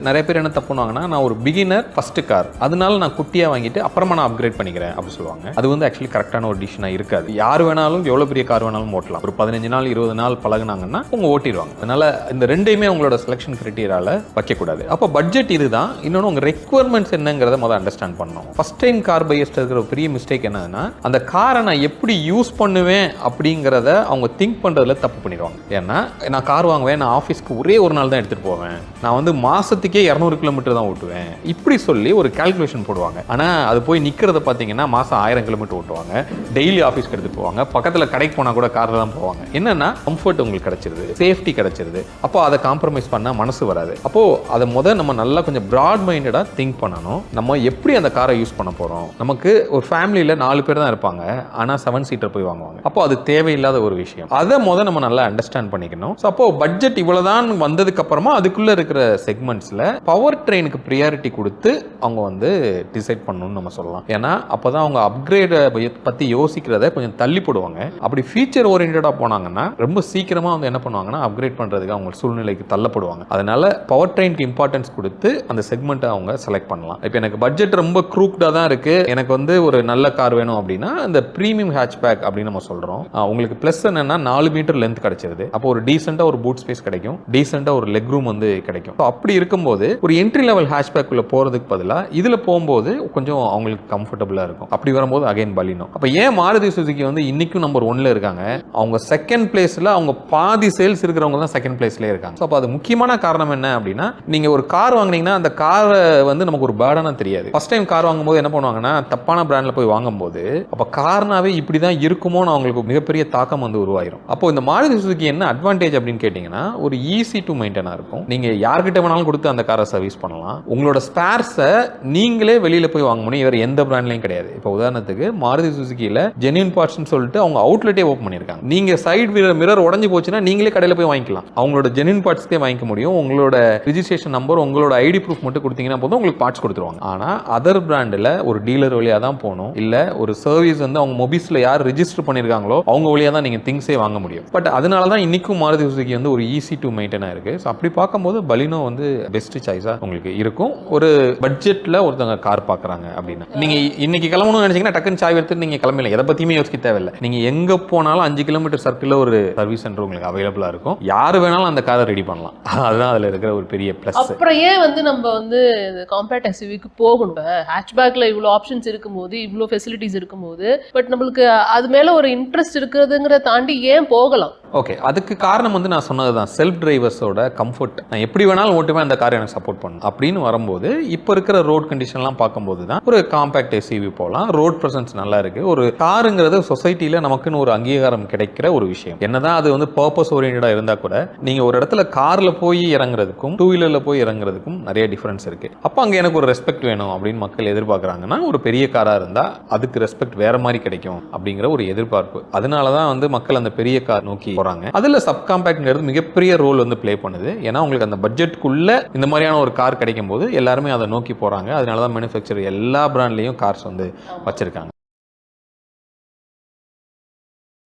நிறைய பேர் என்ன தப்பு பண்ணுவாங்கன்னா, நான் ஒரு பிகினர் ஃபர்ஸ்ட் கார், அதனால நான் குட்டியா வாங்கிட்டு அப்புறமா நான் அப்கிரேட் பண்ணிக்கிறேன் அப்படி சொல்லுவாங்க. அது வந்து ஆக்சுவலி கரெக்டான ஒரு டிசிஷனா இருக்காது. யார் வேணாலும் எவ்வளவு பெரிய கார் வேணாலும் ஓட்டலாம். ஒரு 15 நாள் 20 நாள் பழகுனாங்கன்னா அவங்க ஓட்டிடுவாங்க. அதனால இந்த ரெண்டையுமே உங்களோட செலக்ஷன் கிரைட்டீரியால வைக்கக்கூடாது. அப்போ பட்ஜெட் இதுதான். இன்னொன்று உங்க ரெக்வயர்மெண்ட்ஸ் என்னங்கிறத முதல்ல அண்டர்ஸ்டாண்ட் பண்ணணும். ஃபர்ஸ்ட் டைம் கார் பையர்ஸ்ட் இருக்கிற பெரிய மிஸ்டேக் என்னன்னா, அந்த காரை நான் எப்படி யூஸ் பண்ணுவேன் அப்படிங்கிறத அவங்க திங்க் பண்றதுல தப்பு பண்ணிடுவாங்க. ஏன்னா நான் கார் வாங்குவேன், நான் ஆஃபீஸ்க்கு ஒரே ஒரு நாள் தான் எடுத்துட்டு போவேன், நான் வந்து மாசத்துக்கே 200 கிலோமீட்டர் தான் ஓட்டுவேன், இப்படி சொல்லி ஒரு கால்குலேஷன் போடுவாங்க. ஆனா அது போய் நிக்கிறத பாத்தீங்கன்னா மாசம் 1000 கிலோமீட்டர் ஓட்டுவாங்க, டெய்லி ஆஃபீஸ்க்கு எடுத்து போவாங்க, பக்கத்துல கடைக்கு போனா கூட கார்ல தான் போவாங்க. என்னன்னா கம்ஃபர்ட் உங்களுக்கு கிடைச்சிருது, சேஃப்டி கிடைச்சிருது. அப்போ அதை காம்ப்ரமைஸ் பண்ண மனசு வராது. அப்போ அதை நம்ம நல்லா கொஞ்சம் பிராட் மைண்டடா திங்க் பண்ணணும். நம்ம எப்படி அந்த காரை யூஸ் பண்ண போறோம். நமக்கு ஒரு ஃபேமிலியில 4 பேர் தான் இருப்பாங்க, ஆனா 7 சீட்டர் போய் வாங்குவாங்க. அப்போ அது தேவையில்லாத ஒரு விஷயம். அதை நம்ம நல்லா அண்டர்ஸ்டாண்ட் பண்ணிக்கணும். அப்போ பட்ஜெட் இவ்வளவுதான் வந்ததுக்கு அப்புறமா அதுக்குள்ள இருக்கிற செக்மெண்ட்ஸ்ல பவர் ட்ரெயினுக்கு ப்ரியாரிட்டி கொடுத்து அவங்க வந்து டிசைட் பண்ணணும்னு நம்ம சொல்லலாம். ஏன்னா அப்பதான் அவங்க அப்கிரேட் பத்தி யோசிக்கிறத கொஞ்சம் தள்ளி போடுவாங்க. அப்படி ஃபீச்சர் ஓரியன்டா போனாங்கன்னா ரொம்ப சீக்கிரமா வந்து என்ன பண்ணுவாங்கன்னா அப்கிரேட் பண்றதுக்கு அவங்க சூழ்நிலைக்கு தள்ளப்படுவாங்க. அதனால பவர் ட்ரெயினுக்கு இம்பார்ட்டன்ஸ் கொடுத்து அந்த செக்மெண்ட்டை அவங்க செலக்ட் பண்ணலாம். இப்போ எனக்கு பட்ஜெட் ரொம்ப க்ரூக்டா தான் இருக்கு, எனக்கு வந்து ஒரு நல்ல கார் வேணும் அப்படின்னா இந்த பிரீமியம் ஹேட்ச்பேக் அப்படின்னு நம்ம சொல்றோம். உங்களுக்கு பிளஸ் என்னன்னா 4 மீட்டர் லென்த் கிடைச்சிருது. அப்போ ஒரு டீசெண்டா ஒரு பூட் ஸ்பேஸ் கிடைக்கும், டீசெண்டா ஒரு லெக் ரூம் வந்து கிடைக்கும். அப்படி இருக்கும்போது ஒரு என்ட்ரி லெவல் ஹேட்ச்பேக் உள்ள போறதுக்கு பதிலா இதுல போகும்போது கொஞ்சம் அவங்களுக்கு கம்ஃபர்டபுளா இருக்கும். அப்படி வரும்போது அகைன் பலினோ. அப்ப ஏன் மாருதி சுசுகி வந்து இன்னைக்கும் நம்பர் 1ல இருக்காங்க? அவங்க செகண்ட் பிளேஸ்ல அவங்க பாதி சேல்ஸ் இருக்கிறவங்க தான் செகண்ட் பிளேஸ்ல இருக்காங்க. அப்ப அது முக்கியமான காரணம் என்ன அப்படின்னா, நீங்க ஒரு கார் வாங்குனீங்கன்னா அந்த காரை வந்து நமக்கு ஒரு பேர்டனா தெரியாது. ஃபர்ஸ்ட் டைம் கார் வாங்கும்போது என்ன பண்ணுவாங்கன்னா, தப்பான பிராண்ட்ல போய் வாங்கும்போது அப்ப கார்னாவே இப்படிதான் இருக்குமோன்னு அவங்களுக்கு மிகப்பெரிய தாக்கம் வந்து உருவாயிரும். அப்போ இந்த மாருதி சுசுகி என்ன அட்வான்டேஜ் அப்படின்னு கேட்டீங்கன்னா, ஒரு ஈஸி டு மெயின்டைனா இருக்கும். நீங்க யார்கிட்ட வேணாலும் கொடுத்து அந்த காரை சர்வீஸ் பண்ணலாம். உங்களோட ஸ்பேர்ஸை நீங்களே வெளியில போய் வாங்க முடியும். வேற எந்த பிராண்ட்லயும் கிடையாது. இப்போ உதாரணத்துக்கு மாருதி சுசுகில ஜென்யூன் பார்ட்ஸ்னு சொல்லிட்டு அவங்க அவுட்லெட்டே ஓப்பன் பண்ணிருக்காங்க. நீங்க சைடு மிரர் உடைஞ்சு போச்சுன்னா நீங்களே கடையில போய் வாங்கிக்கலாம். அவங்களோட ஜென்யூன் பார்ட்ஸ்க்கே வாங்கிக்க முடியும். உங்களோட ரிஜிஸ்ட்ரேஷன் நம்பர், உங்களோட ஐடி ப்ரூஃப் மட்டும் கொடுத்தீங்கன்னா போதும், உங்களுக்கு பார்ட்ஸ் கொடுத்துருவாங்க. ஆனா அதர் பிராண்ட்ல ஒரு டீலர் வழியா தான் போகணும், இல்ல ஒரு சர்வீஸ் வந்து அவங்க மொபைல்ஸ்ல யார் ரிஜிஸ்டர் பண்ணிருக்காங்களோ அவங்க வழியா தான் நீங்க திங்ஸே வாங்க முடியும். பட் அதனால தான் இன்னைக்கும் மாருதி சுசுகி வந்து ஒரு ஈஸி டு மெயின்டைனா இருக்கு. அப்படி பார்க்கும்போது பலினோ வந்து பெஸ்ட் சாய்ஸா உங்களுக்கு இருக்கும். ஒரு பட்ஜெட்ல ஒருத்தவங்க கார் பாக்குறாங்க அப்படின்னா, நீங்க இன்னைக்கு கிளம்பணும்னு நினைச்சீங்கன்னா டக்குன்னு சாவி எடுத்து நீங்க கிளம்பல, எதை பத்தியுமே யோசிக்க தேவையில்லை. நீங்க எங்க போனாலும் 5 கிலோமீட்டர் சர்க்கிள்ல ஒரு சர்வீஸ் சென்டர் உங்களுக்கு அவைலபிளா இருக்கும். யாரு வேணாலும் அந்த காரை ரெடி பண்ணலாம். அதுதான் அதுல இருக்கிற ஒரு பெரிய பிளஸ். அப்புறம் ஏன் வந்து நம்ம வந்து காம்பேக்ட் எஸ்யூவிக்கு போகணும்? ஹேட்ச்பேக்ல இவ்வளவு ஆப்ஷன்ஸ் இருக்கும்போது, இவ்வளவு ஃபெசிலிட்டிஸ் இருக்கும்போது, பட் நம்மளுக்கு அது மேல ஒரு இன்ட்ரெஸ்ட் இருக்குதுங்கிறத தாண்டி ஏன் போகலாம்? ஓகே, அதுக்கு காரணம் வந்து நான் சொன்னதுதான், செல்ஃப் டிரைவர்ஸோட கம்ஃபர்ட். நான் எப்படி வேணாலும் ஓட்டுவேன், அந்த கார் எனக்கு சப்போர்ட் பண்ணும் அப்படின்னு வரும்போது, இப்போ இருக்கிற ரோட் கண்டிஷன்லாம் பார்க்கும்போது தான் ஒரு காம்பேக்ட் எஸ்யூவி போகலாம். ரோட் பிரசன்ஸ் நல்லா இருக்கு. ஒரு காருங்கிறது சொசைட்டில நமக்குன்னு ஒரு அங்கீகாரம் கிடைக்கிற ஒரு விஷயம். என்னதான் அது வந்து பர்பஸ் ஓரியன்டா இருந்தா கூட, நீங்க ஒரு இடத்துல கார்ல போய் இறங்குறதுக்கும் டூ வீலர்ல போய் இறங்குறதுக்கும் நிறைய டிஃபரன்ஸ் இருக்கு. அப்போ அங்க எனக்கு ஒரு ரெஸ்பெக்ட் வேணும் அப்படின்னு மக்கள் எதிர்பார்க்கறாங்கன்னா, ஒரு பெரிய காரா இருந்தா அதுக்கு ரெஸ்பெக்ட் வேற மாதிரி கிடைக்கும் அப்படிங்கிற ஒரு எதிர்பார்ப்பு. அதனாலதான் வந்து மக்கள் அந்த பெரிய கார் நோக்கி போறாங்க. அதுல சப் காம்பேக்ட்ங்கிறது மிகப்பெரிய ரோல் வந்து ப்ளே பண்ணுது. ஏன்னா உங்களுக்கு அந்த பட்ஜெட்குள்ள இந்த மாதிரியான ஒரு கார் கிடைக்கும் போது எல்லாருமே அதை நோக்கி போறாங்க. அதனாலதான் மேனுஃபேக்சர் எல்லா பிராண்ட்லயும் கார்ஸ் வந்து வச்சிருக்காங்க.